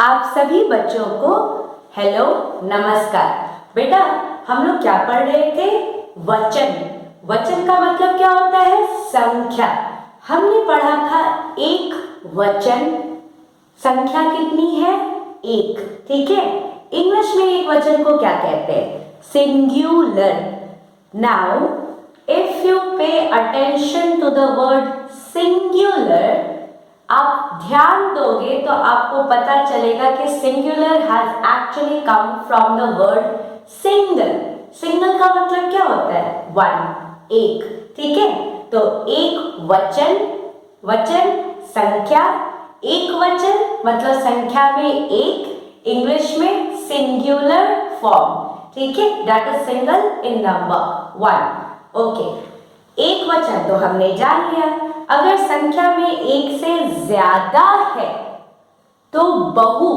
आप सभी बच्चों को हेलो नमस्कार। बेटा हम लोग क्या पढ़ रहे थे? वचन। वचन का मतलब क्या होता है? संख्या। हमने पढ़ा था एक वचन। संख्या कितनी है? एक। ठीक है। इंग्लिश में एक वचन को क्या कहते हैं? Singular. Now if you pay attention to the word singular, आप ध्यान दोगे तो आपको पता चलेगा कि singular has actually come from the word single. Single का मतलब क्या होता है? वन, एक। ठीक है। तो एक वचन, वचन संख्या, एक वचन मतलब संख्या में एक, इंग्लिश में सिंगुलर फॉर्म। ठीक है। That is single in number one. Okay, एक वचन तो हमने जान लिया। अगर संख्या में एक से ज्यादा है तो बहु।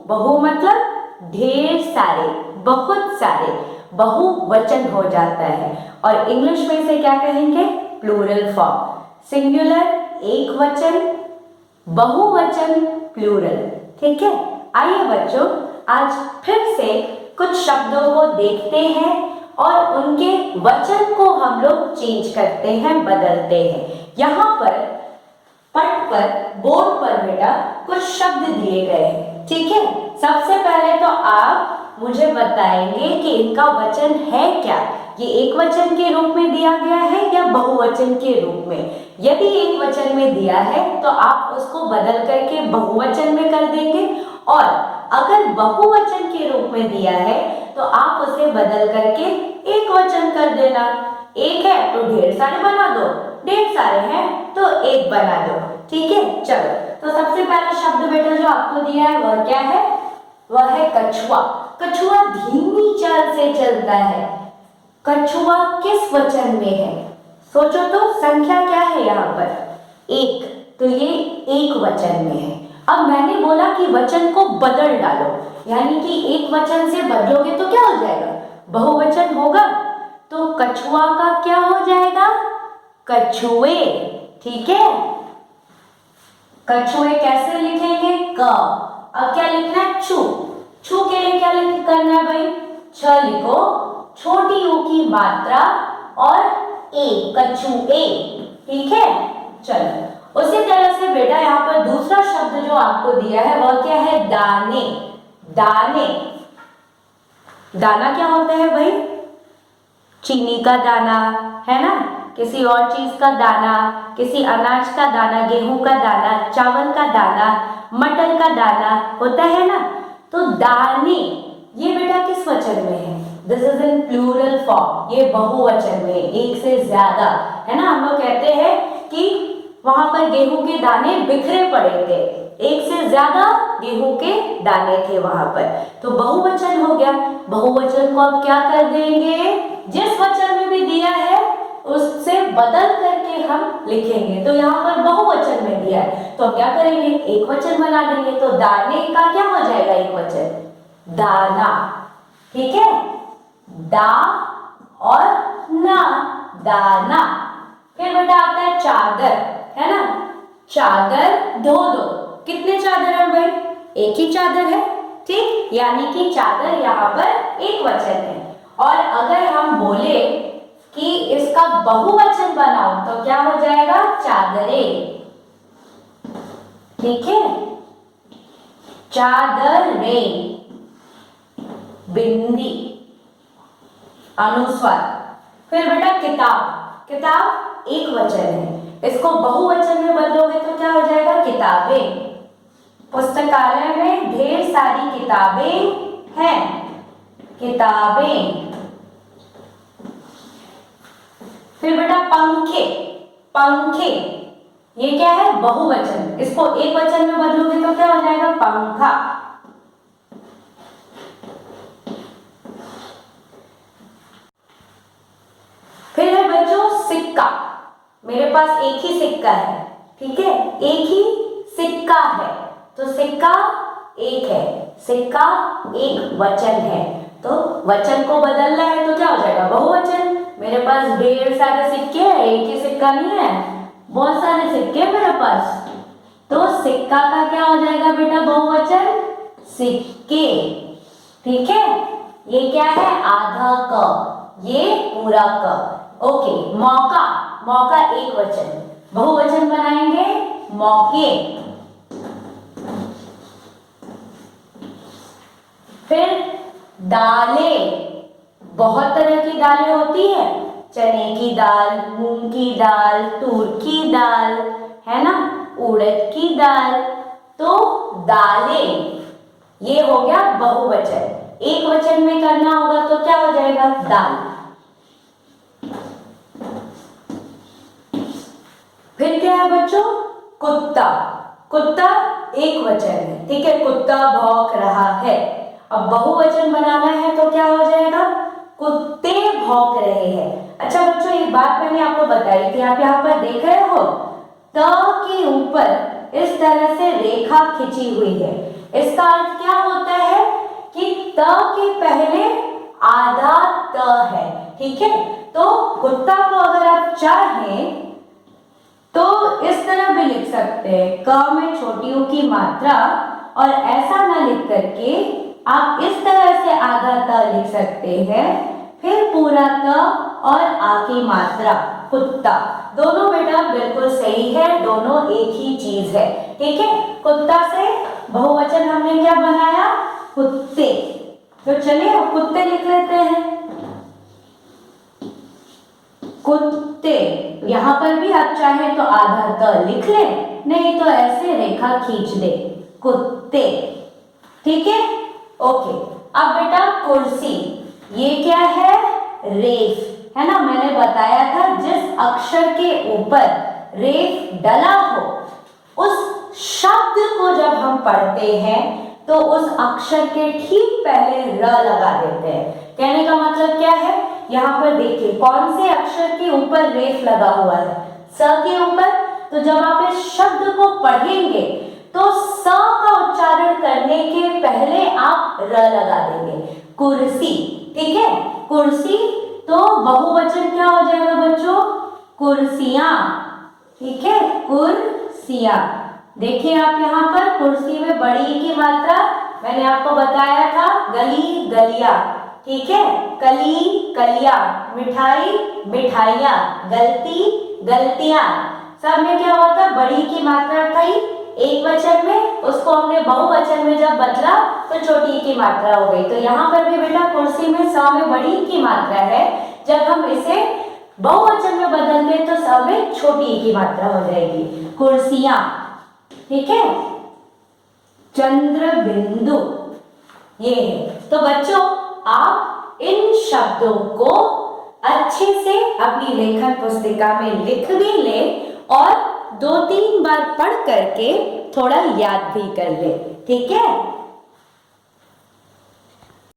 बहु मतलब ढेर सारे, बहुत सारे, बहुवचन हो जाता है। और इंग्लिश में इसे क्या कहेंगे? Plural form. सिंगुलर एक वचन, बहुवचन प्लूरल। ठीक है। आइए बच्चों, आज फिर से कुछ शब्दों को देखते हैं और उनके वचन को हम लोग चेंज करते हैं, बदलते हैं। यहाँ पर पट पर, बोर्ड पर बेटा कुछ शब्द दिए गए हैं। ठीक है। सबसे पहले तो आप मुझे बताएंगे कि इनका वचन है क्या? ये एक वचन के रूप में दिया गया है या बहुवचन के रूप में? यदि एक वचन में दिया है तो आप उसको बदल करके बहुवचन में कर देंगे, और अगर बहुवचन के रूप में दिया है तो आप उसे बदल करके एक वचन कर देना। एक है तो ढेर सारे बना दो, ढेर सारे हैं तो एक बना दो। ठीक है। चलो, तो सबसे पहला शब्द बेटा जो आपको दिया है वह क्या है? वह है कछुआ। कछुआ धीमी चाल से चलता है। कछुआ किस वचन में है? सोचो तो, संख्या क्या है यहाँ पर? एक। तो ये एक वचन में है। अब मैंने बोला कि वचन को बदल डालो, यानी कि एक वचन से बदलोगे तो क्या हो जाएगा? बहुवचन होगा। तो कछुआ का क्या हो जाएगा? कछुए। ठीक है। कछुए कैसे लिखेंगे? क। अब क्या लिखना है? छू। छू के लिए क्या करना है भाई? छ लिखो, छोटी ऊ की मात्रा और ए, कछुए। ठीक है। चलो, उसी तरह से बेटा यहाँ पर दूसरा शब्द जो आपको दिया है वह क्या है? दाने। दाने। दाना क्या होता है भाई? चीनी का दाना, है ना? किसी और चीज का दाना, किसी अनाज का दाना, गेहूं का दाना, चावल का दाना, मटर का दाना होता है ना? तो दाने ये बेटा किस वचन में है? This is in plural form. ये बहुवचन में, एक से ज्यादा, है ना? हम लोग कहते हैं कि वहां पर गेहूं के दाने बिखरे पड़े थे, एक से ज्यादा गेहूं के दाने थे वहां पर, तो बहुवचन हो गया। बहुवचन को अब क्या कर देंगे? जिस वचन में भी दिया है उससे बदल करके हम लिखेंगे। तो यहाँ पर बहुवचन में दिया है तो क्या करेंगे? एक वचन बना देंगे। तो दाने का क्या हो जाएगा? एक वचन, दाना। ठीक है। दा और ना, दाना। फिर बेटा आता है चादर, है ना? चादर धो दो। कितने चादर है भाई? एक ही चादर है। ठीक, यानी कि चादर यहाँ पर एक वचन है। और अगर हम बोले कि इसका बहुवचन बनाओ तो क्या हो जाएगा? चादरें। ठीक है। चादरें, बिंदी, अनुस्वार। फिर बेटा किताब। किताब एक वचन है, इसको बहुवचन में बदलोगे तो क्या हो जाएगा? किताबें। पुस्तकालय में ढेर सारी किताबें हैं। किताबें। फिर बेटा पंखे। पंखे ये क्या है? बहुवचन, इसको एक वचन में बदलोगे तो क्या हो जाएगा? पंखा। फिर है बच्चों सिक्का। मेरे पास एक ही सिक्का है। ठीक है, एक ही सिक्का है तो सिक्का एक है, सिक्का एक वचन है। तो वचन को बदलना है तो क्या हो जाएगा? बहुवचन। मेरे पास ढेर सारे सिक्के हैं, एक ही सिक्का नहीं है, बहुत सारे सिक्के मेरे पास। तो सिक्का का क्या हो जाएगा बेटा? बहुवचन, सिक्के। ठीक है, ये क्या है? आधा क, ये पूरा क। ओके, मौका, मौका एक वचन, बहुवचन बनाएंगे मौके। फिर दालें, बहुत तरह की दालें होती है, चने की दाल, मूंग की दाल, तूर की दाल, है ना, उड़द की दाल। तो दालें ये हो गया बहुवचन। एक वचन में करना होगा तो क्या हो जाएगा? दाल। फिर क्या है बच्चों? कुत्ता, कुत्ता एक वचन है। ठीक है, कुत्ता भौंक रहा है। अब बहुवचन बनाना है तो क्या हो जाएगा? कुत्ते भौंक रहे हैं। अच्छा बच्चों, एक बात मैंने आपको बताई थी, आप यहाँ पर देख रहे हो, त के ऊपर इस तरह से रेखा खिंची हुई है। इसका अर्थ क्या होता है कि त के पहले आधा त है। ठीक है, तो कुत्ता को अगर आप चाहें तो इस तरह भी लिख सकते हैं, क में छोटी ऊ की मात्रा, और ऐसा ना लिख करके आप इस तरह से आधा त लिख सकते हैं, फिर पूरा त और आ की मात्रा, कुत्ता। दोनों बेटा बिल्कुल सही है, दोनों एक ही चीज है। ठीक है, कुत्ता से बहुवचन हमने क्या बनाया? कुत्ते। तो चलिए अब कुत्ते लिख लेते हैं। कुत्ते, यहाँ पर भी आप चाहे तो आधा त लिख ले, नहीं तो ऐसे रेखा खींच दे, कुत्ते। ठीक है, ओके। अब बेटा कुर्सी, ये क्या है? रेफ, है ना, मैंने बताया था जिस अक्षर के ऊपर रेफ डला हो उस शब्द को जब हम पढ़ते हैं तो उस अक्षर के ठीक पहले र लगा देते हैं। कहने का मतलब क्या है? यहाँ पर देखिए कौन से अक्षर के ऊपर रेफ लगा हुआ है? स के ऊपर। तो जब आप इस शब्द को पढ़ेंगे तो स का उच्चारण करने के पहले आप र लगा देंगे, कुर्सी। ठीक है, कुर्सी। तो बहुवचन क्या हो जाएगा बच्चों? कुर्सियां। ठीक है, कुर्सियां। देखिए आप यहाँ पर कुर्सी में बड़ी की मात्रा मैंने आपको बताया था, गली गलिया। ठीक है, कली कलिया, मिठाई मिठाइयाँ, गलती गलतियां। सब में क्या होता है? बड़ी की मात्रा थी एक वचन में, उसको हमने बहुवचन में जब बदला तो छोटी की मात्रा हो गई। तो यहाँ पर भी बेटा कुर्सी में स में बड़ी की मात्रा है, जब हम इसे बहुवचन में बदलते तो स में छोटी की मात्रा हो जाएगी, कुर्सियां। ठीक है, चंद्र बिंदु ये है। तो बच्चों आप इन शब्दों को अच्छे से अपनी लेखन पुस्तिका में लिख भी लें और 2-3 बार पढ़ करके थोड़ा याद भी कर ले। ठीक है।